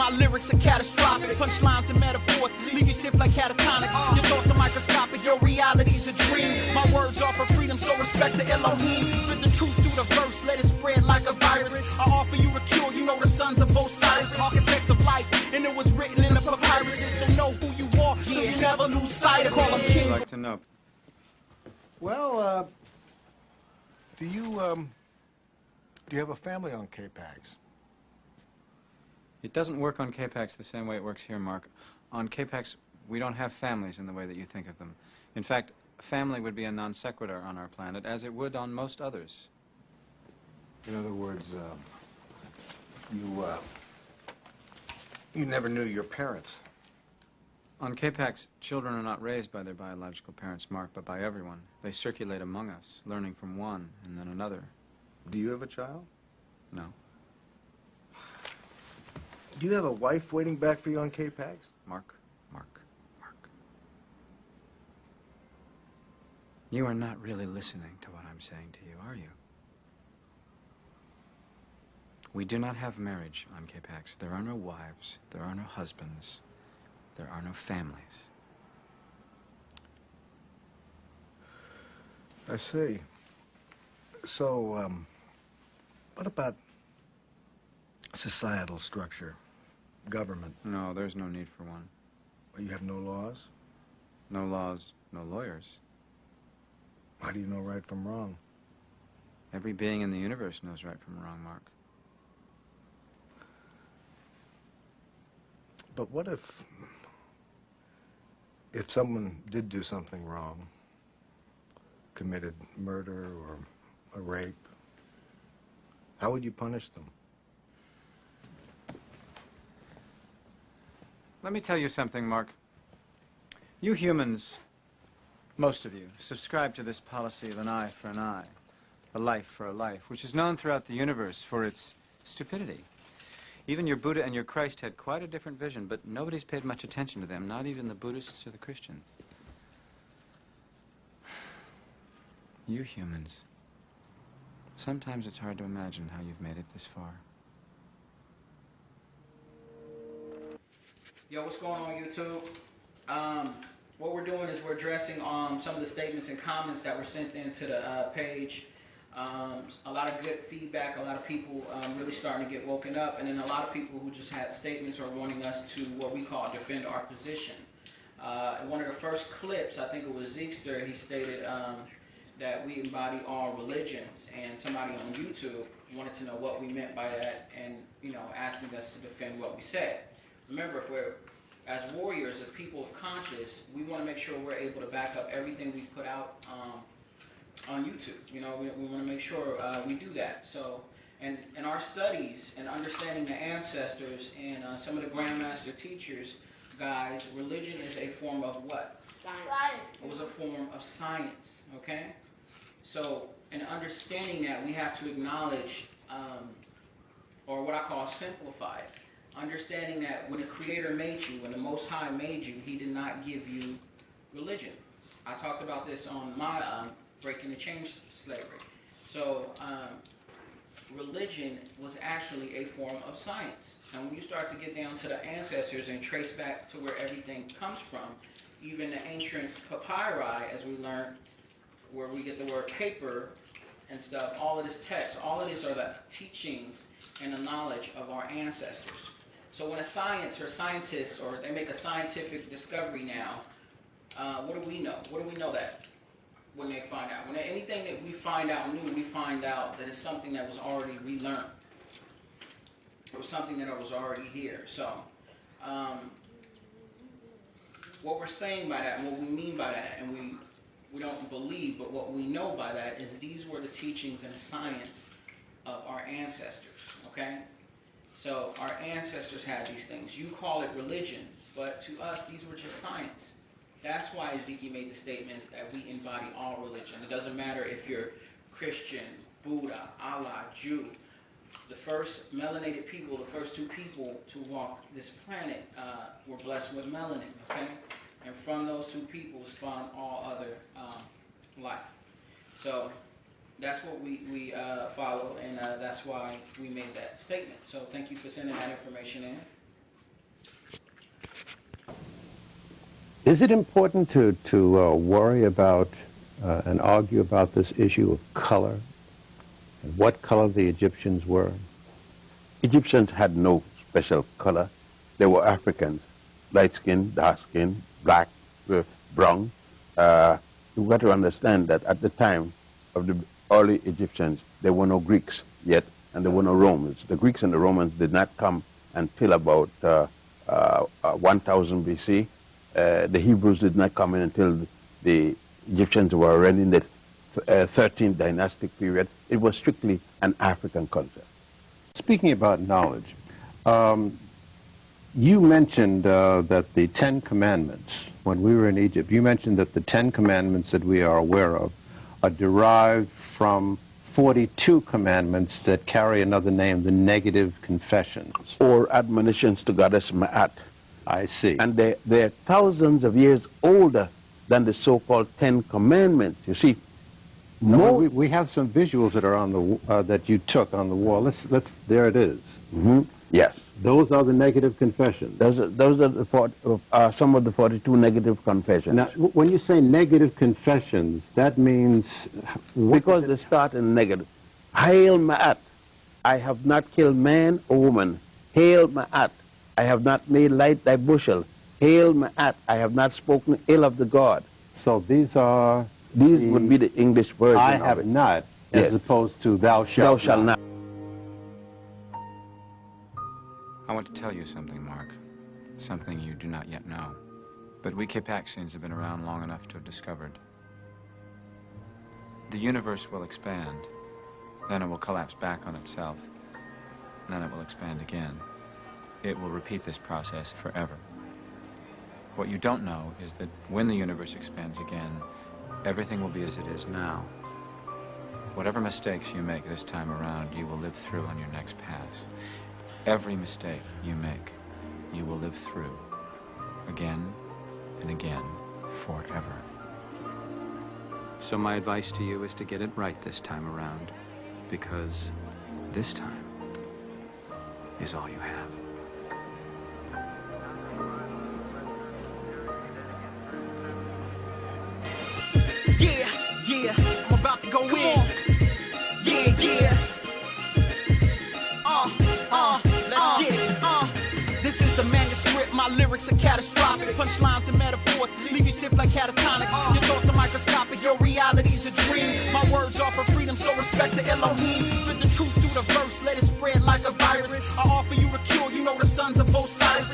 My lyrics are catastrophic, punchlines and metaphors leave you stiff like catatonics. Your thoughts are microscopic, your reality's a dream. My words offer freedom, so respect the Elohim. Spit the truth through the verse, let it spread like a virus. I offer you the cure, you know the sons of Osiris, architects of life, and it was written in the papyruses. So know who you are, so you never lose sight of. Call him king. I'd like to know. Well, do you have a family on K-Pax? It doesn't work on K-Pax the same way it works here, Mark. On K-Pax, we don't have families in the way that you think of them. In fact, family would be a non sequitur on our planet, as it would on most others. In other words, you never knew your parents. On K-Pax, children are not raised by their biological parents, Mark, but by everyone. They circulate among us, learning from one and then another. Do you have a child? No. Do you have a wife waiting back for you on K-Pax? Mark. You are not really listening to what I'm saying to you, are you? We do not have marriage on K-Pax. There are no wives. There are no husbands. There are no families. I see. So, what about societal structure? Government? No, there's no need for one. You have no laws? No laws, no lawyers. How do you know right from wrong? Every being in the universe knows right from wrong, Mark. But what if someone did do something wrong, committed murder or a rape, how would you punish them? Let me tell you something, Mark. You humans, most of you, subscribe to this policy of an eye for an eye, a life for a life, which is known throughout the universe for its stupidity. Even your Buddha and your Christ had quite a different vision, but nobody's paid much attention to them, not even the Buddhists or the Christians. You humans, sometimes it's hard to imagine how you've made it this far. Yo, what's going on, YouTube? What we're doing is we're addressing some of the statements and comments that were sent into the page. A lot of good feedback, a lot of people really starting to get woken up, and then a lot of people who just had statements or wanting us to, what we call, defend our position. In one of the first clips, I think it was Zeekster, he stated that we embody all religions, and somebody on YouTube wanted to know what we meant by that, and asking us to defend what we said. Remember, if we're, as warriors, as people of conscience, we want to make sure we're able to back up everything we put out on YouTube. We want to make sure we do that. So, and in our studies and understanding the ancestors and some of the Grandmaster teachers, guys, religion is a form of what? Science. It was a form of science, okay? So, in understanding that, we have to acknowledge, or what I call simplify it. Understanding that when the Creator made you, when the Most High made you, He did not give you religion. I talked about this on my Breaking the Chain Slavery. So, religion was actually a form of science. And when you start to get down to the ancestors and trace back to where everything comes from, even the ancient papyri, as we learned, where we get the word paper and stuff, all of this text, all of these are the teachings and the knowledge of our ancestors. So when a science or scientists, or they make a scientific discovery now, what do we know? What do we know that when they find out? When anything that we find out new, we find out that it's something that was already relearned. It was something that was already here. So what we're saying by that, and what we mean by that, and we don't believe, but what we know by that is these were the teachings and science of our ancestors, okay? So our ancestors had these things. You call it religion, but to us, these were just science. That's why Ezekiel made the statements that we embody all religion. It doesn't matter if you're Christian, Buddha, Allah, Jew. The first melanated people, the first two people to walk this planet were blessed with melanin, okay? And from those two people spawned all other life. So that's what we follow, and that's why we made that statement. So thank you for sending that information in. Is it important to worry about and argue about this issue of color and what color the Egyptians were? Egyptians had no special color. They were Africans, light skin, dark skin, black, brown. You've got to understand that at the time of the early Egyptians, there were no Greeks yet, and there were no Romans. The Greeks and the Romans did not come until about 1000 BC. The Hebrews did not come in until the Egyptians were already in the 13th dynastic period. It was strictly an African concept. Speaking about knowledge, you mentioned that the 10 Commandments, when we were in Egypt, you mentioned that the 10 Commandments that we are aware of are derived from 42 commandments that carry another name, the negative confessions. Or admonitions to Goddess Ma'at. I see. And they're thousands of years older than the so-called 10 Commandments. You see, we have some visuals that are on the that you took on the wall. There it is. Mm-hmm. Yes. Those are the negative confessions. Those are the some of the 42 negative confessions. Now, when you say negative confessions, that means... Because they start in negative. Hail Ma'at, I have not killed man or woman. Hail Ma'at, I have not made light thy bushel. Hail Ma'at, I have not spoken ill of the God. So these are... These would be the English version I of have it. not, Yes. as opposed to thou shalt not. I want to tell you something, Mark. Something you do not yet know. But we Capaxians have been around long enough to have discovered. The universe will expand. Then it will collapse back on itself. Then it will expand again. It will repeat this process forever. What you don't know is that when the universe expands again, everything will be as it is now. Whatever mistakes you make this time around, you will live through on your next pass. Every mistake you make, you will live through again and again forever. So my advice to you is to get it right this time around, because this time is all you have. Yeah, I'm about to go in. Yeah. Let's get it. This is the manuscript, my lyrics are catastrophic. Punchlines and metaphors leave you stiff like catatonic. Your thoughts are microscopic, your reality's a dream. My words offer freedom, so respect the Elohim. Spit the truth through the verse, let it spread like a virus. I offer you the cure, you know the sons of Osiris.